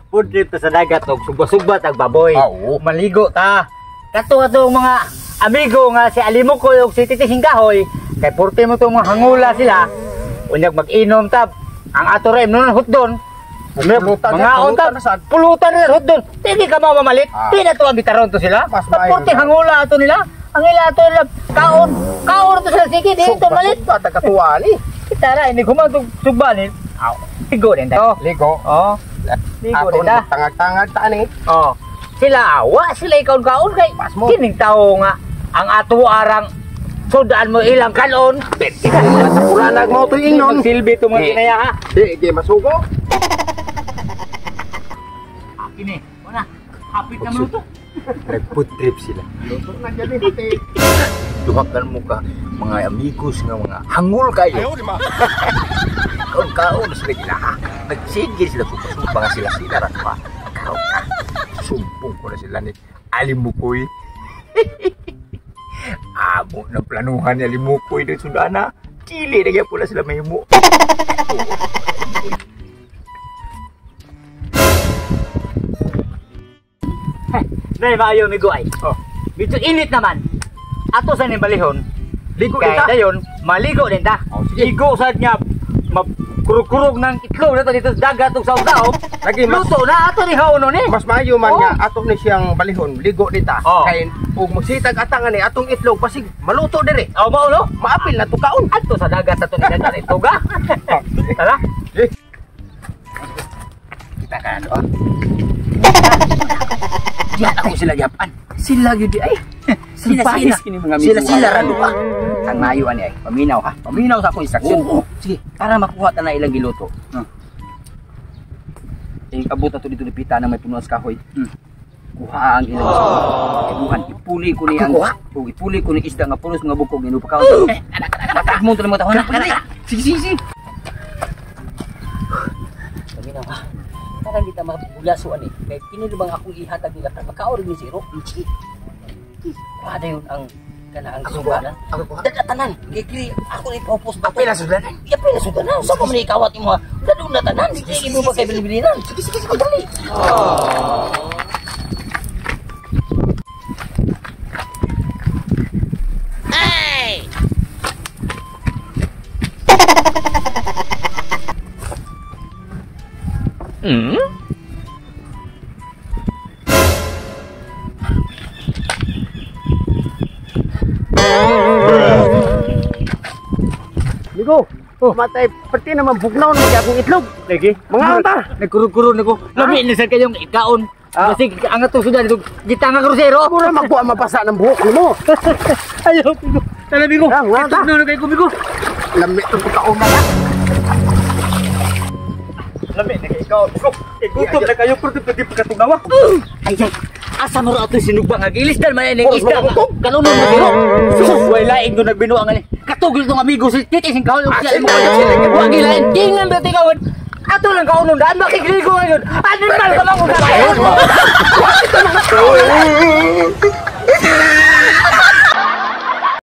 Food trip ta sa dagat og suba-suba tag baboy. Oo. Maligo ta. Kato mga amigo nga si Alimukoy og si Titi Singkahoy kay porte mo tong mga hangula sila. Unyag mag-inom ta. Ang ato rin nun hotdon. Pulutan Mga unta pulutan na hotdon. Hindi ka mamamalit. Di na to ang bitaron to sila. Porte hangula ato nila. Ang ila ato nila kaon. Kaon to sila sige di to malit. Bata katuwali. Kita ra ini kumantog subanin. Ligo din ta. Ligo. Oh. Ligo din ta. Tangag-tangag ta ni. Oh. Sila awa sila ikaw-kaon kay kining tao nga ang ato arang sudaan mo ilang kalon. Wala na mo to ingnon. Silbi to mo kinaya ha. Di masugo. Ini, mana? Hapit na mo to. Nag-food trip sila. Duhakan mo ka mga amigos nga mga hangul kayo. Kaon-kaon sila gila. Nagsigil sila supa nga sila ra pa. Kaon ka. Sumpong ko na sila ni Alimukoy. Amo ng planuhan ni Alimukoy ng sudana. Chili na pula sila mahimo. Nay maayo migo ay. Oh. Medyo init naman. Ato sa nimbalihon. Ligo Kaya ita. dayon, maligo din ta. Oh, sige. Ligo sad niya kurug-kurug ng itlog na to dito sa dagat ug sa tao. Lagi mas Luto na ato ni haono ni. mas maayo man Oh. nga ato ni siyang balihon ligo dita. Oh. Kay ug musitag atangan ni atong itlog pasig maluto dire. Oh, mao no? Maapil na to kaon. Ato sa dagat ato ni dagat itlog ha. Tara. Kita ka ano ah. Diyan ako sila Japan. Sila yun di ay. Sila ra duha. Ang mayo ani ay. Paminaw ha. Paminaw sa akong instruction. Sige, para makuha ta na ilang giluto. Abot na to dito ni pita na may puno sa kahoy. Kuha ang ilang ibuhan. Ipuli ko ni ang ipuli ko ni isda nga pulos nga bukog ni pa kaon. Anak mo to na mga tahon. Sige. Paminaw ha. Parang di ta mabulaso ani. Kaya kinulubang akong ihatag nila para makaorig ni zero. Ada yun ang kanaang suganan. Ako ko. Tanan, gikri ako ni propose ba? Pila sudanan? Ya pila sudanan. Sa man ikawat mo. Dadong na tanan, sige mo ba kay bilibilinan. Sige, dali. Hey! Ligo. Oh, matay pati naman bugnaw na akong itlog. Lagi. Mga anta. Nagkurug-kurug nako. Lami ni sa kayong ikaon. Kasi ang ato sudan ito gitanga krusero. Mura magkuha mapasa ng buhok nimo. Ayaw bigo. Tala bigo. Ito na kay kubigo. Lami to kaon na lang. Lami na kay ikaw. Igutom na kayo pero pwede pagkatunawa. Ay, asa mo ato sinubang agilis dan man ning isda. Kanunon mo diro. Sus, way laing do nagbinuang ani. Katugil tong amigo si Titi Singkahoy og siya mo kayo. Wa gilain gingan ba tingawon. Ato lang kaunon daan makigligo ngayon. Animal ka lang og